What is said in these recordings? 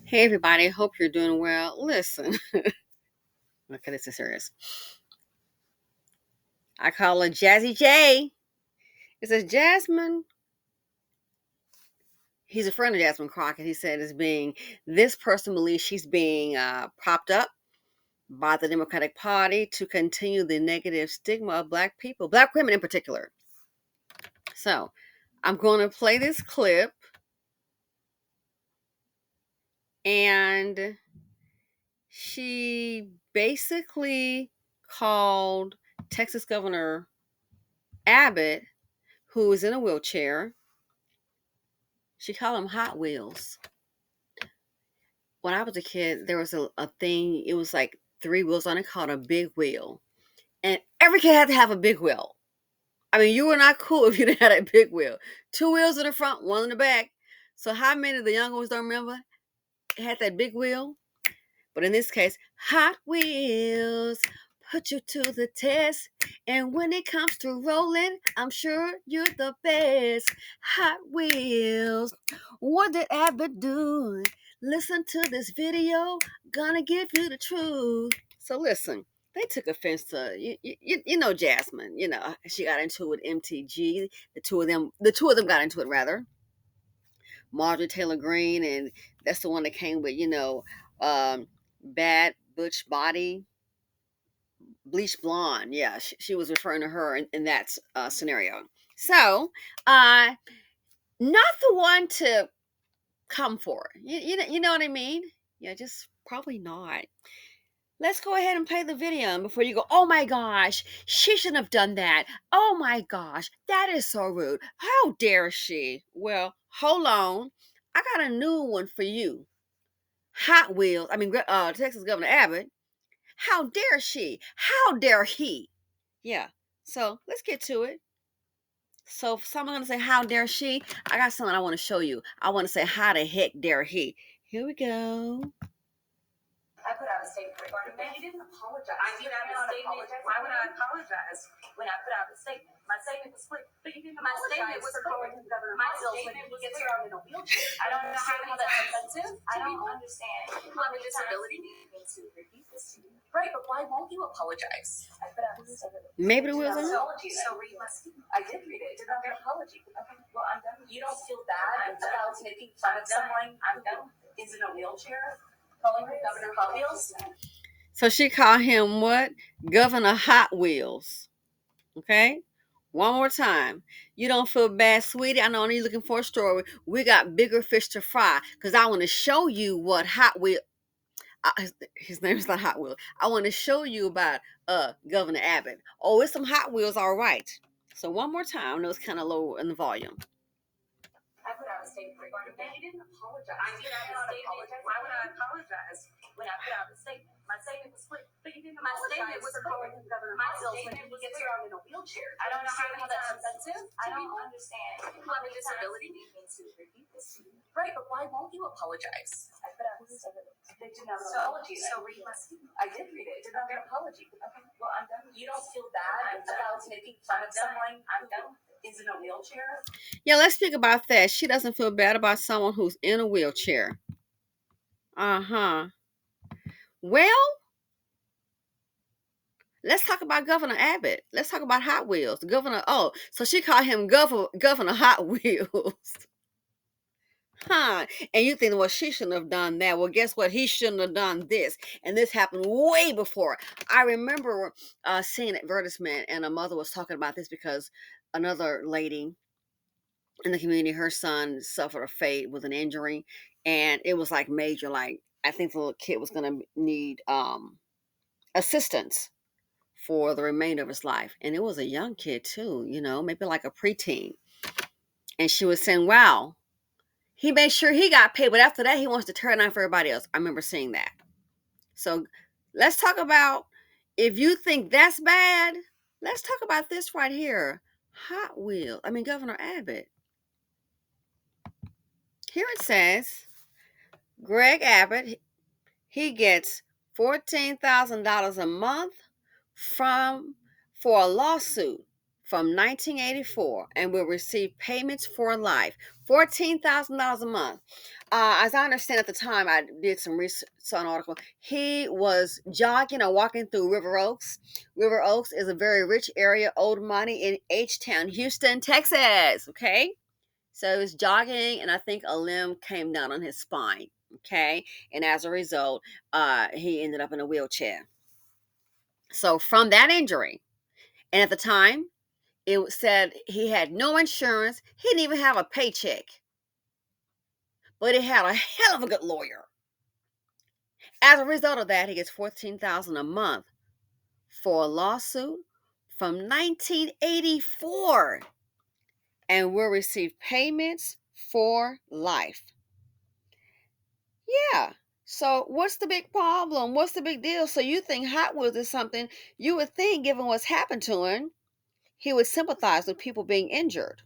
Hey everybody, hope you're doing well. Listen, okay, this is serious. I call her Jazzy J. It says Jasmine. He's a friend of Jasmine Crockett. He said is being this person believes she's being propped up by the Democratic Party to continue the negative stigma of Black people, Black women in particular. So I'm going to play this clip, and she basically called Texas Governor Abbott, who is in a wheelchair. She called them Hot Wheels. When I was a kid, there was a thing, it was like three wheels on it called a big wheel. And every kid had to have a big wheel. I mean, you were not cool if you didn't have a big wheel. Two wheels in the front, one in the back. So how many of the young ones don't remember had that big wheel? But in this case, Hot Wheels put you to the test. And when it comes to rolling, I'm sure you're the best. Hot Wheels, what did Abbott do? Listen to this video, gonna give you the truth. So listen, they took offense to Jasmine. She got into it with MTG. The two of them got into it rather. Marjorie Taylor Greene, and that's the one that came with bad butch body, bleach blonde. Yeah, she was referring to her in that scenario. So, not the one to come for. You know what I mean? Yeah, just probably not. Let's go ahead and play the video, and before you go, oh my gosh, she shouldn't have done that. Oh my gosh, that is so rude. How dare she? Well, hold on. I got a new one for you. Hot Wheels, Texas Governor Abbott. How dare she? How dare he? Yeah. So let's get to it. So if someone's gonna say, how dare she? I got something I want to show you. I want to say, how the heck dare he? Here we go. I put out a statement regarding that. You didn't apologize. I did not apologize. Why would I apologize when I put out a statement? My statement was split. But you didn't apologize. My statement was for calling him Governor Hot Wheels when he gets around in a wheelchair. I don't know how that's offensive. I don't understand. People have a disability need me to repeat this to you. Right, but why won't you apologize? I put out a statement. Maybe the wheels on. Apology. So read my statement. I did read it. Did not get an apology. Okay. Well, I'm done. You don't feel bad about making fun of someone who is in a wheelchair? Calling him Governor Hot Wheels. So she called him what? Governor Hot Wheels. Okay? One more time. You don't feel bad, sweetie. I know you're looking for a story. We got bigger fish to fry because I want to show you what Hot Wheels. His name is not Hot Wheels. I want to show you about Governor Abbott. Oh, it's some Hot Wheels, all right. So one more time. I know it's kind of low in the volume. I put out a statement regarding that. You didn't apologize. I did not apologize. Why would I apologize when I put out a statement? My statement was split. But you didn't apologize. My statement was for calling him Governor Hot Wheels when he gets around in a wheelchair. I don't know how that's offensive. I don't understand. People have a disability need me to repeat this to you. Right, but why won't you apologize? I put out a statement. They did not apology. So read my statement. I did read it. Did not get an apology. Okay. Well, I'm done. You don't feel bad about making fun of someone who is in a wheelchair? Yeah, let's speak about that. She doesn't feel bad about someone who's in a wheelchair. Uh-huh. Well, let's talk about Governor Abbott. Let's talk about Hot Wheels. So she called him Governor Hot Wheels. Huh. And you think, well, she shouldn't have done that. Well, guess what? He shouldn't have done this. And this happened way before. I remember seeing an advertisement, and a mother was talking about this because another lady in the community, her son suffered a fate with an injury, and it was like major. Like, I think the little kid was going to need assistance for the remainder of his life. And it was a young kid too, maybe like a preteen. And she was saying, wow, he made sure he got paid, but after that, he wants to turn on for everybody else. I remember seeing that. So let's talk about, if you think that's bad, let's talk about this right here. Governor Abbott. Here it says, Greg Abbott, he gets $14,000 a month for a lawsuit from 1984 and will receive payments for life, $14,000 a month. As I understand at the time, I did some research on an article. He was jogging or walking through River Oaks. River Oaks is a very rich area, old money in H-Town, Houston, Texas. Okay. So he was jogging, and I think a limb came down on his spine. Okay. And as a result, he ended up in a wheelchair. So from that injury, and at the time, it said he had no insurance. He didn't even have a paycheck, but he had a hell of a good lawyer. As a result of that, he gets $14,000 a month for a lawsuit from 1984 and will receive payments for life. Yeah. So what's the big problem? What's the big deal? So you think Hot Wheels is something you would think, given what's happened to him, he would sympathize with people being injured.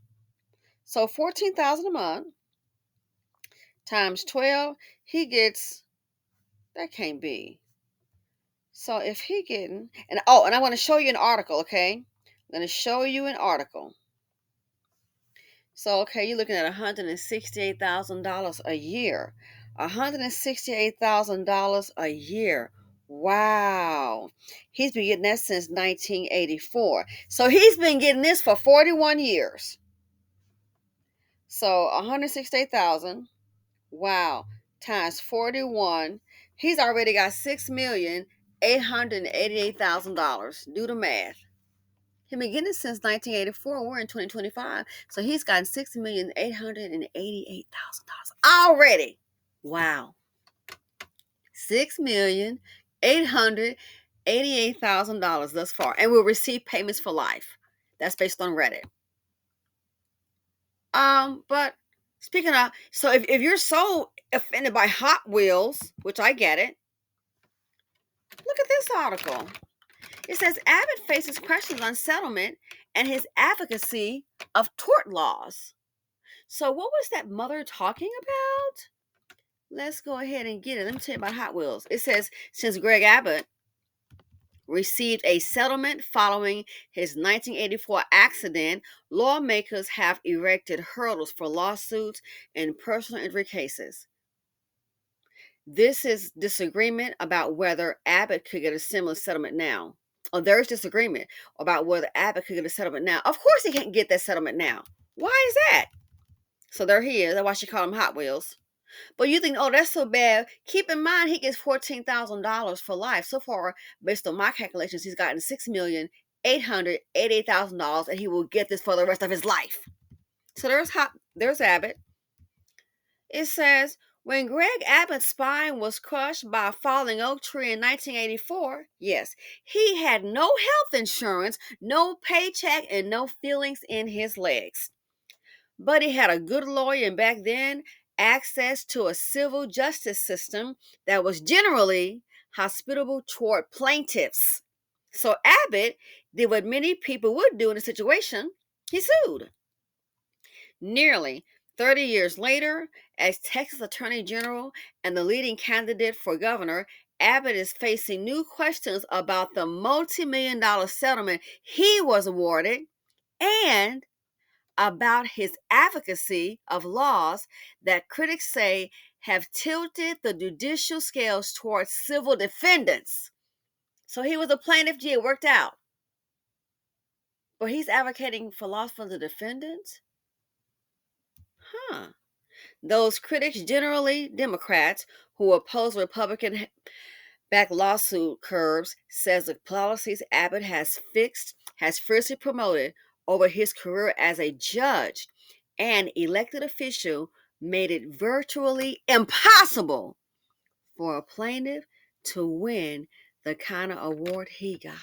So $14,000 a month times 12, he gets, that can't be. So if he getting, and I want to show you an article, okay? I'm going to show you an article. So, okay, you're looking at $168,000 a year. $168,000 a year. Wow. He's been getting that since 1984. So he's been getting this for 41 years. So 168,000. Wow. Times 41. He's already got $6,888,000. Do the math. He's been getting it since 1984. We're in 2025. So he's gotten $6,888,000 already. Wow. $6,888,000 thus far. And will receive payments for life. That's based on Reddit. But speaking of, so if you're so offended by Hot Wheels, which I get it, look at this article. It says Abbott faces questions on settlement and his advocacy of tort laws. So what was that mother talking about? Let's go ahead and get it. Let me tell you about Hot Wheels. It says since Greg Abbott received a settlement following his 1984 accident, lawmakers have erected hurdles for lawsuits and personal injury cases. This is disagreement about whether Abbott could get a similar settlement now. Oh, there's disagreement about whether Abbott could get a settlement now. Of course he can't get that settlement now. Why is that? So there he is. That's why she called him Hot Wheels. But you think, oh, that's so bad. Keep in mind, he gets $14,000 for life. So far, based on my calculations, he's gotten $6,888,000, and he will get this for the rest of his life. So there's Abbott. It says, when Greg Abbott's spine was crushed by a falling oak tree in 1984, yes, he had no health insurance, no paycheck, and no feelings in his legs. But he had a good lawyer, and back then, access to a civil justice system that was generally hospitable toward plaintiffs. So Abbott did what many people would do in a situation. He sued. Nearly 30 years later, as Texas Attorney General and the leading candidate for governor, Abbott is facing new questions about the multi-million-dollar settlement he was awarded and about his advocacy of laws that critics say have tilted the judicial scales towards civil defendants. So he was a plaintiff, gee, it worked out. But he's advocating for laws for the defendants? Huh. Those critics, generally Democrats, who oppose Republican-backed lawsuit curbs, says the policies Abbott has fiercely promoted over his career as a judge and elected official made it virtually impossible for a plaintiff to win the kind of award he got.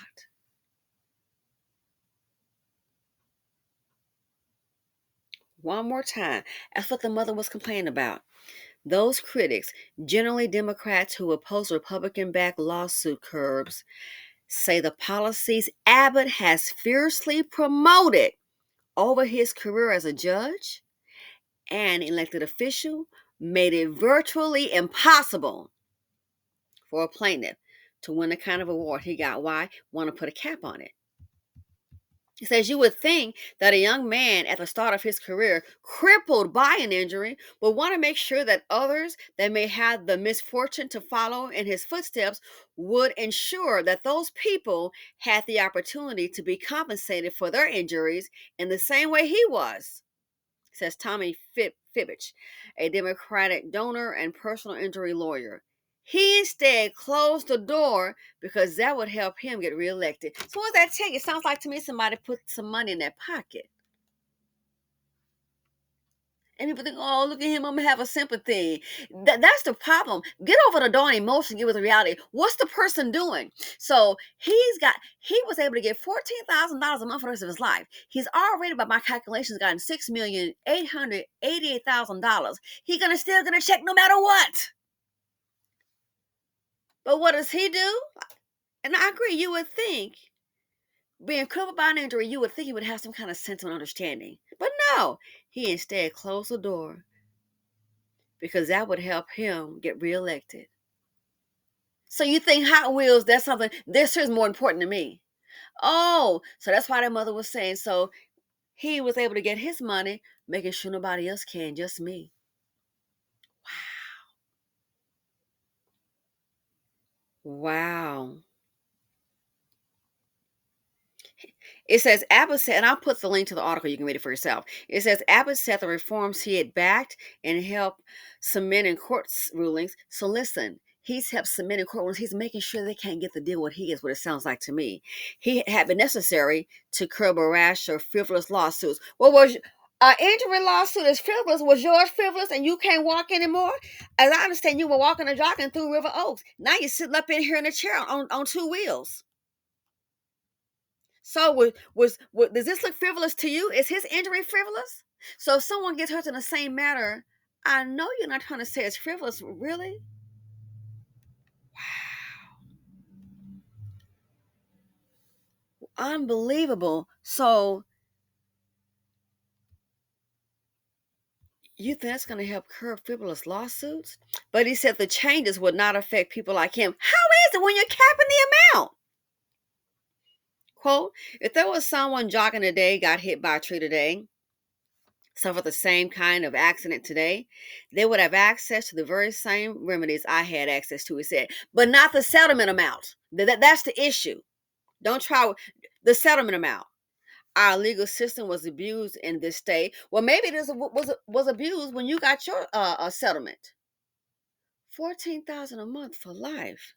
One more time. That's what the mother was complaining about. Those critics, generally Democrats who oppose Republican-backed lawsuit curbs, say the policies Abbott has fiercely promoted over his career as a judge and elected official made it virtually impossible for a plaintiff to win the kind of award he got. Why? Want to put a cap on it. It says you would think that a young man at the start of his career, crippled by an injury, would want to make sure that others that may have the misfortune to follow in his footsteps would ensure that those people had the opportunity to be compensated for their injuries in the same way he was, says Tommy Fibbage, a Democratic donor and personal injury lawyer. He instead closed the door because that would help him get reelected. So what does that tell you? It sounds like to me somebody put some money in their pocket. And people think, oh, look at him, I'm gonna have a sympathy. That's the problem. Get over the darn emotion, get with the reality. What's the person doing? So he was able to get $14,000 a month for the rest of his life. He's already, by my calculations, gotten $6,888,000. He's still gonna check no matter what. But what does he do? And I agree, you would think, being crippled by an injury, you would think he would have some kind of sense of understanding. But no, he instead closed the door because that would help him get reelected. So you think Hot Wheels, that's something, this is more important to me. Oh, so that's why that mother was saying, so he was able to get his money, making sure nobody else can, just me. Wow. It says Abbott said, and I'll put the link to the article, you can read it for yourself. It says Abbott said the reforms he had backed and helped cement in court rulings. So listen, he's helped cement in court rulings. He's making sure they can't get the deal what he is, what it sounds like to me. He had been necessary to curb a rash of frivolous lawsuits. What was an injury lawsuit is frivolous? Was yours frivolous and you can't walk anymore? As I understand, you were walking and jogging through River Oaks. Now you're sitting up in here in a chair on two wheels. So does this look frivolous to you? Is his injury frivolous? So if someone gets hurt in the same matter, I know you're not trying to say it's frivolous, really? Unbelievable. So you think that's going to help curb frivolous lawsuits? But he said the changes would not affect people like him. How is it when you're capping the amount? Quote, if there was someone jogging today, got hit by a tree today, suffer the same kind of accident today, they would have access to the very same remedies I had access to, he said, but not the settlement amount. That's the issue. Don't try the settlement amount. Our legal system was abused in this state. Well, maybe it was abused when you got your settlement. $14,000 a month for life.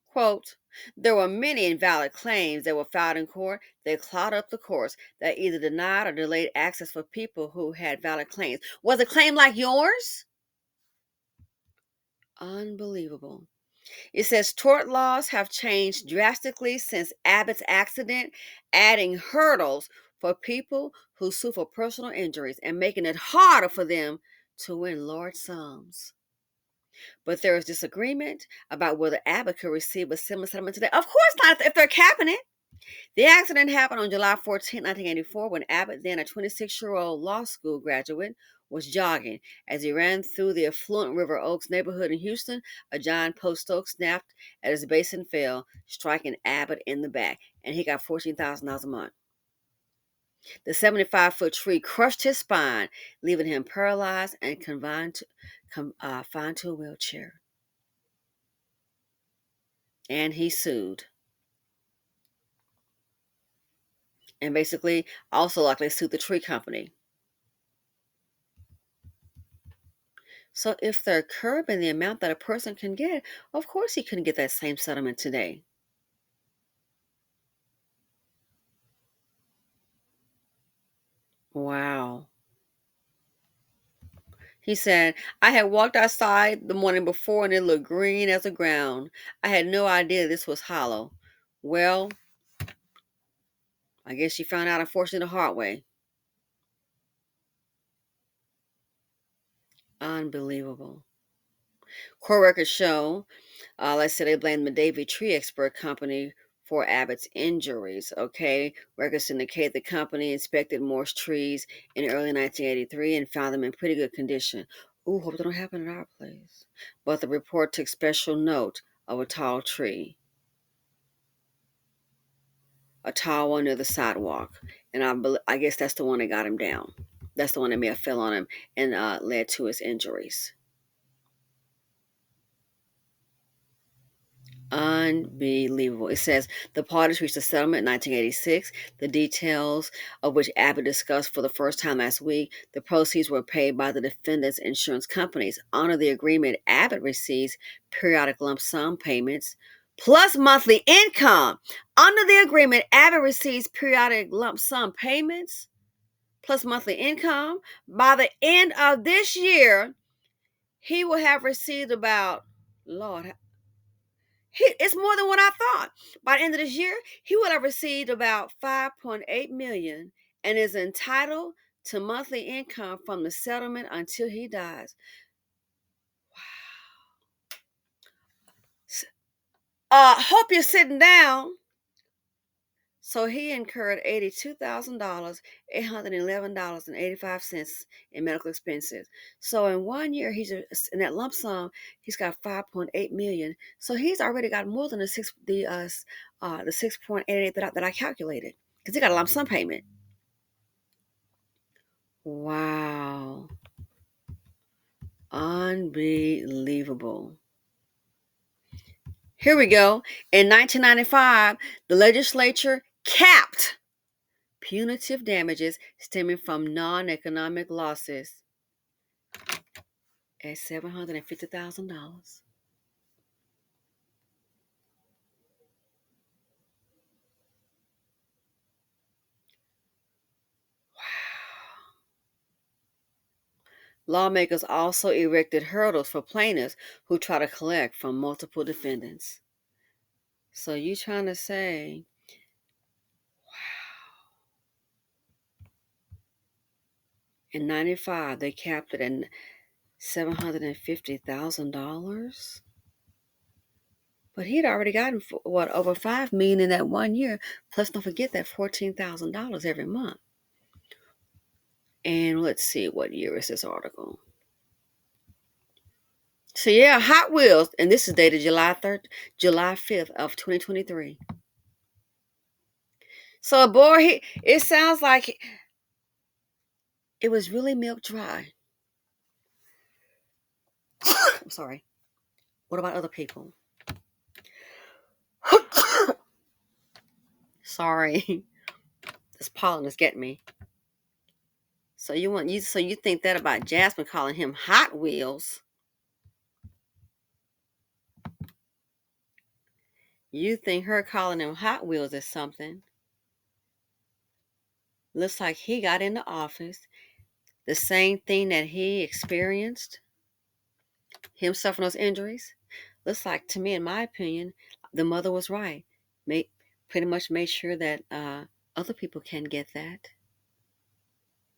Quote, there were many invalid claims that were filed in court that clogged up the courts that either denied or delayed access for people who had valid claims. Was a claim like yours? Unbelievable. It says tort laws have changed drastically since Abbott's accident, adding hurdles for people who sue for personal injuries and making it harder for them to win large sums. But there is disagreement about whether Abbott could receive a similar settlement today. Of course not, if they're capping it. The accident happened on July 14, 1984, when Abbott, then a 26-year-old law school graduate, was jogging. As he ran through the affluent River Oaks neighborhood in Houston, a giant post oak snapped at his base and fell, striking Abbott in the back, and he got $14,000 a month. The 75-foot tree crushed his spine, leaving him paralyzed and confined to a wheelchair. And he sued. And basically also likely sued the tree company. So if they're curbing the amount that a person can get, of course he couldn't get that same settlement today. Wow. He said, I had walked outside the morning before and it looked green as the ground. I had no idea this was hollow. Well, I guess she found out, unfortunately, the hard way. Unbelievable. Court records show, let's say they blame the Davy Tree Expert Company for Abbott's injuries. Okay, records indicate the company inspected Morse trees in early 1983 and found them in pretty good condition. Ooh, hope that don't happen at our place. But the report took special note of a tall tree. a tall one near the sidewalk, and I guess that's the one that got him down. That's the one that may have fell on him and led to his injuries. Unbelievable. It says the parties reached a settlement in 1986, the details of which Abbott discussed for the first time last week. The proceeds were paid by the defendant's insurance companies. Under the agreement, Abbott receives periodic lump sum payments plus monthly income. Under the agreement, Abbott receives periodic lump sum payments plus monthly income. By the end of this year, he will have received about, Lord, it's more than what I thought. By the end of this year, he will have received about 5.8 million and is entitled to monthly income from the settlement until he dies. Hope you're sitting down. So he incurred $82,000, $811.85 in medical expenses. So in 1 year, he's in that lump sum. He's got 5.8 million. So he's already got more than the 6.88 that I calculated, because he got a lump sum payment. Wow, unbelievable. Here we go. In 1995, the legislature capped punitive damages stemming from non-economic losses at $750,000. Lawmakers also erected hurdles for plaintiffs who try to collect from multiple defendants. So you trying to say, in 95 they capped it at $750,000? But he'd already gotten over $5 million in that 1 year. Plus, don't forget that $14,000 every month. And let's see, what year is this article? So yeah, Hot Wheels, and this is dated July 5th of 2023. So boy, it sounds like it was really milk dry. I'm sorry. What about other people? Sorry, this pollen is getting me. So you think that about Jasmine calling him Hot Wheels? You think her calling him Hot Wheels is something? Looks like he got into office. The same thing that he experienced, him suffering those injuries. Looks like, to me, in my opinion, the mother was right. Pretty much made sure that other people can get that.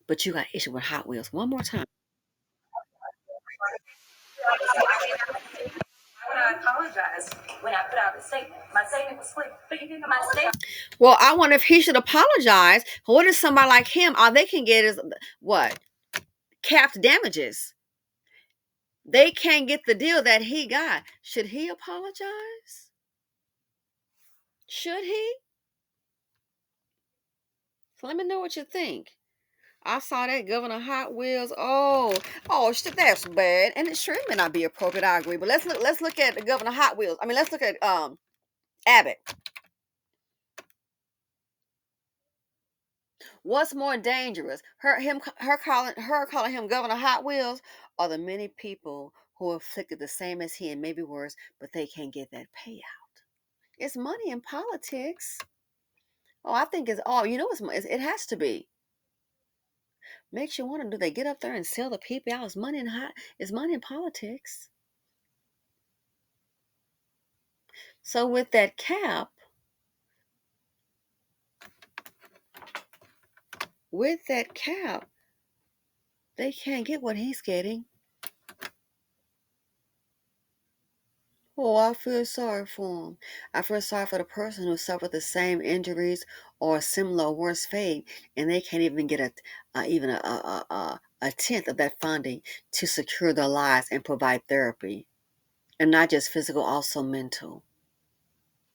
But you got issue with Hot Wheels. One more time. I want to apologize when I put out a statement. My statement was split, but you didn't apologize. Well, I wonder if he should apologize. What is somebody like him? All they can get is what? Capped damages. They can't get the deal that he got. Should he apologize? Should he? So let me know what you think. I saw that Governor Hot Wheels. That's bad, and it sure may not be appropriate. I agree, but let's look at the Governor Hot Wheels. I mean, let's look at Abbott. What's more dangerous, her calling him Governor Hot Wheels, or the many people who are afflicted the same as he and maybe worse, but they can't get that payout? It's money in politics. Oh, I think it's all. It has to be. Makes you wonder: do they get up there and sell the people out? It's money in politics. So with that cap, they can't get what he's getting. Oh, I feel sorry for him. I feel sorry for the person who suffered the same injuries or similar or worse fate, and they can't even get a tenth of that funding to secure their lives and provide therapy, and not just physical, also mental.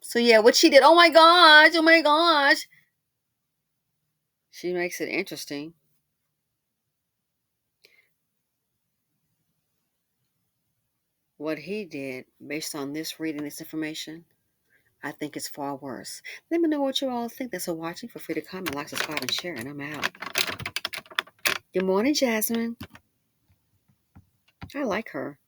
So yeah, what she did, oh my gosh. She makes it interesting. What he did, based on this reading, this information, I think it's far worse. Let me know what you all think. That's for watching. Feel free to comment, like, subscribe, and share. And I'm out. Good morning, Jasmine. I like her.